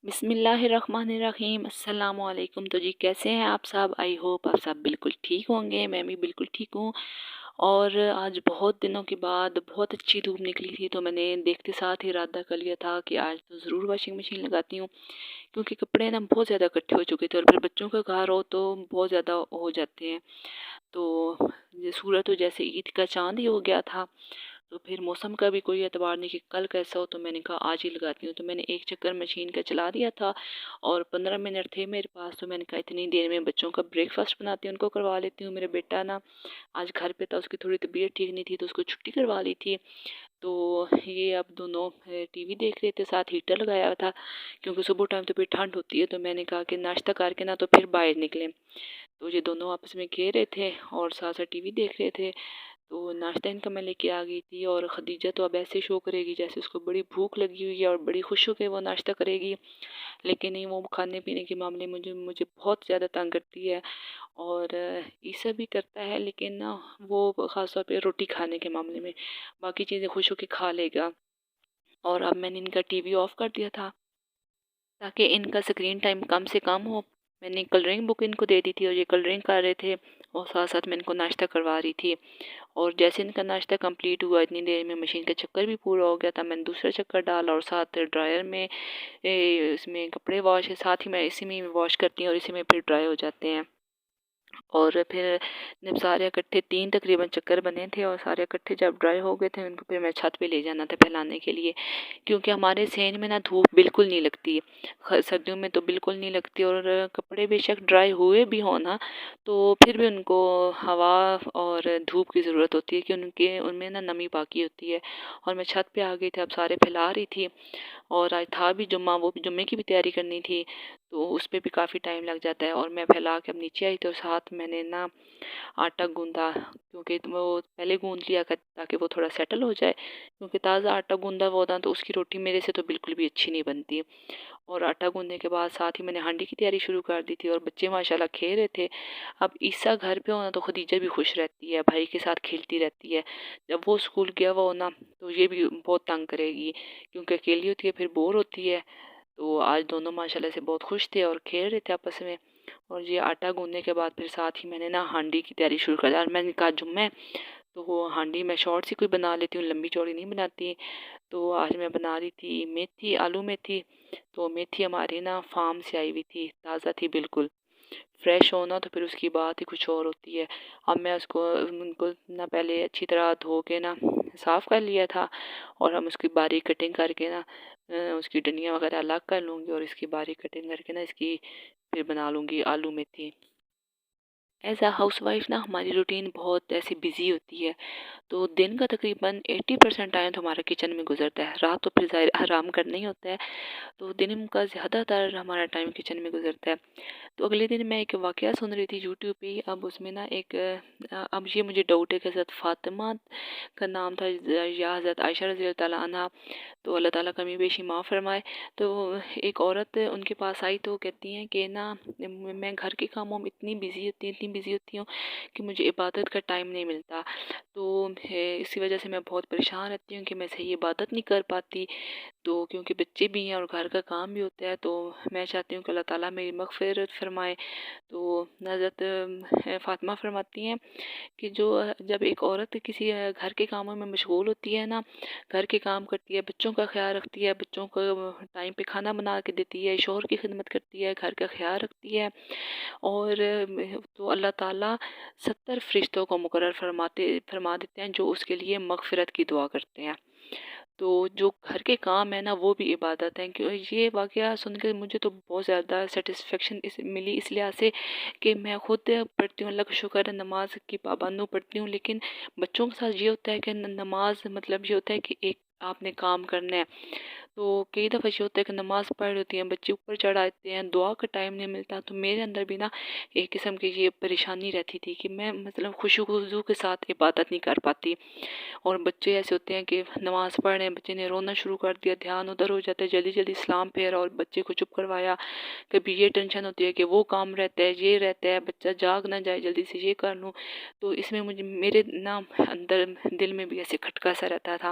بسم اللہ الرحمن الرحیم، السلام علیکم۔ تو جی کیسے ہیں آپ سب؟ آئی ہوپ آپ سب بالکل ٹھیک ہوں گے، میں بھی بالکل ٹھیک ہوں۔ اور آج بہت دنوں کے بعد بہت اچھی دھوپ نکلی تھی، تو میں نے دیکھتے ساتھ ہی ارادہ کر لیا تھا کہ آج تو ضرور واشنگ مشین لگاتی ہوں، کیونکہ کپڑے نا بہت زیادہ اکٹھے ہو چکے تھے، اور پھر بچوں کا گھر ہو تو بہت زیادہ ہو جاتے ہیں۔ تو یہ صورت تو جیسے عید کا چاند ہی ہو گیا تھا، تو پھر موسم کا بھی کوئی اعتبار نہیں کہ کل کیسا ہو، تو میں نے کہا آج ہی لگاتی ہوں۔ تو میں نے ایک چکر مشین کا چلا دیا تھا، اور 15 منٹ تھے میرے پاس، تو میں نے کہا اتنی دیر میں بچوں کا بریک فاسٹ بناتی ہوں، ان کو کروا لیتی ہوں۔ میرا بیٹا نا آج گھر پہ تھا، اس کی تھوڑی طبیعت ٹھیک نہیں تھی، تو اس کو چھٹی کروا لی تھی۔ تو یہ اب دونوں ٹی وی دیکھ رہے تھے، ساتھ ہیٹر لگایا ہوا تھا، کیونکہ صبح ٹائم تو پھر ٹھنڈ ہوتی ہے۔ تو میں نے کہا کہ ناشتہ کر کے نا تو پھر باہر نکلیں۔ تو یہ دونوں آپس میں کھیل رہے تھے اور ساتھ ساتھ ٹی وی دیکھ رہے تھے۔ تو ناشتہ ان کا میں لے کے آ گئی تھی، اور خدیجہ تو اب ایسے شو کرے گی جیسے اس کو بڑی بھوک لگی ہوئی ہے اور بڑی خوش ہو کے وہ ناشتہ کرے گی، لیکن نہیں، وہ کھانے پینے کے معاملے میں مجھے بہت زیادہ تنگ کرتی ہے، اور عیسیٰ بھی کرتا ہے، لیکن نا وہ خاص طور پہ روٹی کھانے کے معاملے میں باقی چیزیں خوش ہو کے کھا لے گا۔ اور اب میں نے ان کا ٹی وی آف کر دیا تھا تاکہ ان کا اسکرین ٹائم کم سے کم ہو۔ میں نے کلرنگ بک ان کو دے دی تھی، اور یہ کلرنگ کر رہے تھے، اور ساتھ ساتھ میں ان کو ناشتہ کروا رہی تھی۔ اور جیسے ان کا ناشتہ کمپلیٹ ہوا، اتنی دیر میں مشین کا چکر بھی پورا ہو گیا تھا، میں نے دوسرا چکر ڈالا، اور ساتھ ڈرائر میں اس میں کپڑے واش ہے، ساتھ ہی میں اسی میں واش کرتی ہوں، اور اسی میں پھر ڈرائی ہو جاتے ہیں۔ اور پھر جب سارے اکٹھے 3 تقریباً چکر بنے تھے، اور سارے اکٹھے جب ڈرائی ہو گئے تھے، ان کو پھر میں چھت پہ لے جانا تھا پھیلانے کے لیے، کیونکہ ہمارے سین میں نا دھوپ بالکل نہیں لگتی، سردیوں میں تو بالکل نہیں لگتی، اور کپڑے بے شک ڈرائی ہوئے بھی ہوں نا، تو پھر بھی ان کو ہوا اور دھوپ کی ضرورت ہوتی ہے کہ ان میں نا نمی باقی ہوتی ہے۔ اور میں چھت پہ آ گئی تھی، اب سارے پھیلا رہی تھی، اور آج تھا بھی جمعہ، وہ بھی جمعے کی بھی تیاری کرنی تھی، تو اس پہ بھی کافی ٹائم لگ جاتا ہے۔ اور میں پھیلا کے اب نیچے آئی، تو ساتھ میں نے نا آٹا گوندا، کیونکہ وہ پہلے گوند لیا تاکہ وہ تھوڑا سیٹل ہو جائے، کیونکہ تازہ آٹا گوندا ہوا ہوتا تو اس کی روٹی میرے سے تو بالکل بھی اچھی نہیں بنتی۔ اور آٹا گوندنے کے بعد ساتھ ہی میں نے ہانڈی کی تیاری شروع کر دی تھی، اور بچے ماشاءاللہ کھیل رہے تھے۔ اب عیسیٰ گھر پہ ہونا تو خدیجہ بھی خوش رہتی ہے، بھائی کے ساتھ کھیلتی رہتی ہے۔ جب وہ اسکول گیا ہوا ہونا تو یہ بھی بہت تنگ کرے گی، کیونکہ اکیلی ہوتی ہے پھر بور ہوتی ہے۔ تو آج دونوں ماشاءاللہ سے بہت خوش تھے اور کھیل رہے تھے آپس میں۔ اور یہ آٹا گوندنے کے بعد پھر ساتھ ہی میں نے نا ہانڈی کی تیاری شروع کر دی، اور میں نے کہا جمعہ ہے تو وہ ہانڈی میں شارٹ سی کوئی بنا لیتی ہوں، لمبی چوڑی نہیں بناتی۔ تو آج میں بنا رہی تھی میتھی، آلو میتھی۔ تو میتھی ہماری نا فارم سے آئی ہوئی تھی، تازہ تھی بالکل، فریش ہونا تو پھر اس کی بات ہی کچھ اور ہوتی ہے۔ اب میں ان کو نا پہلے اچھی طرح دھو کے نا صاف کر لیا تھا، اور ہم اس کی باریک کٹنگ کر کے نا اس کی ڈنڈیاں وغیرہ الگ کر لوں گی، اور اس کی باریک کٹنگ کر کے نا اس کی پھر بنا لوں گی آلو میتھی۔ ایز اے ہاؤس وائف نا ہماری روٹین بہت ایسی بزی ہوتی ہے، تو دن کا تقریباً 80% ٹائم تو ہمارا کچن میں گزرتا ہے، رات تو پھر ظاہر آرام کرنا ہی ہوتا ہے، تو دن کا زیادہ تر ہمارا ٹائم کچن میں گزرتا ہے۔ تو اگلے دن میں ایک واقعہ سن رہی تھی یوٹیوب پہ، اب اس میں نا اب یہ مجھے ڈاؤٹ ہے کہ حضرت فاطمہ کا نام تھا یا حضرت عائشہ رضی اللہ تعالیٰ عنہ، تو اللہ تعالیٰ کمی بیشی معاف فرمائے۔ تو ایک عورت ان کے پاس آئی تو کہتی ہیں کہ نا میں گھر کے کاموں میں اتنی بزی ہوتی ہوں کہ مجھے عبادت کا ٹائم نہیں ملتا، تو اسی وجہ سے میں بہت پریشان رہتی ہوں کہ میں صحیح عبادت نہیں کر پاتی، تو کیونکہ بچے بھی ہیں اور گھر کا کام بھی ہوتا ہے، تو میں چاہتی ہوں کہ اللہ تعالیٰ میری مغفرت فرمائے۔ تو حضرت فاطمہ فرماتی ہیں کہ جب ایک عورت کسی گھر کے کاموں میں مشغول ہوتی ہے نا، گھر کے کام کرتی ہے، بچوں کا خیال رکھتی ہے، بچوں کو ٹائم پہ کھانا بنا کے دیتی ہے، شوہر کی خدمت کرتی ہے، گھر کا خیال رکھتی ہے، اور تو اللہ تعالیٰ 70 فرشتوں کو مقرر فرما دیتے ہیں جو اس کے لیے مغفرت کی دعا کرتے ہیں۔ تو جو گھر کے کام ہے نا وہ بھی عبادت ہے، کہ یہ واقعہ سن کے مجھے تو بہت زیادہ سیٹسفیکشن ملی اس لحاظ سے کہ میں خود پڑھتی ہوں، اللہ کا شکر ہے، نماز کی پابند ہوں، پڑھتی ہوں، لیکن بچوں کے ساتھ یہ ہوتا ہے کہ نماز مطلب یہ ہوتا ہے کہ ایک آپ نے کام کرنا ہے، تو کئی دفعہ یہ ہوتا ہے کہ نماز پڑھ ہوتی ہیں، بچے اوپر چڑھ آتے ہیں، دعا کا ٹائم نہیں ملتا، تو میرے اندر بھی نا ایک قسم کی یہ پریشانی رہتی تھی کہ میں مطلب خشوع و خضوع کے ساتھ عبادت نہیں کر پاتی۔ اور بچے ایسے ہوتے ہیں کہ نماز پڑھ رہے ہیں، بچے نے رونا شروع کر دیا، دھیان ادھر ہو جاتا ہے، جلدی جلدی سلام پھیرا اور بچے کو چپ کروایا، کبھی یہ ٹینشن ہوتی ہے کہ وہ کام رہتا ہے، یہ رہتا ہے، بچہ جاگ نہ جائے، جلدی سے یہ کر لوں، تو اس میں میرے نا اندر دل میں بھی ایسے کھٹکا سا رہتا تھا۔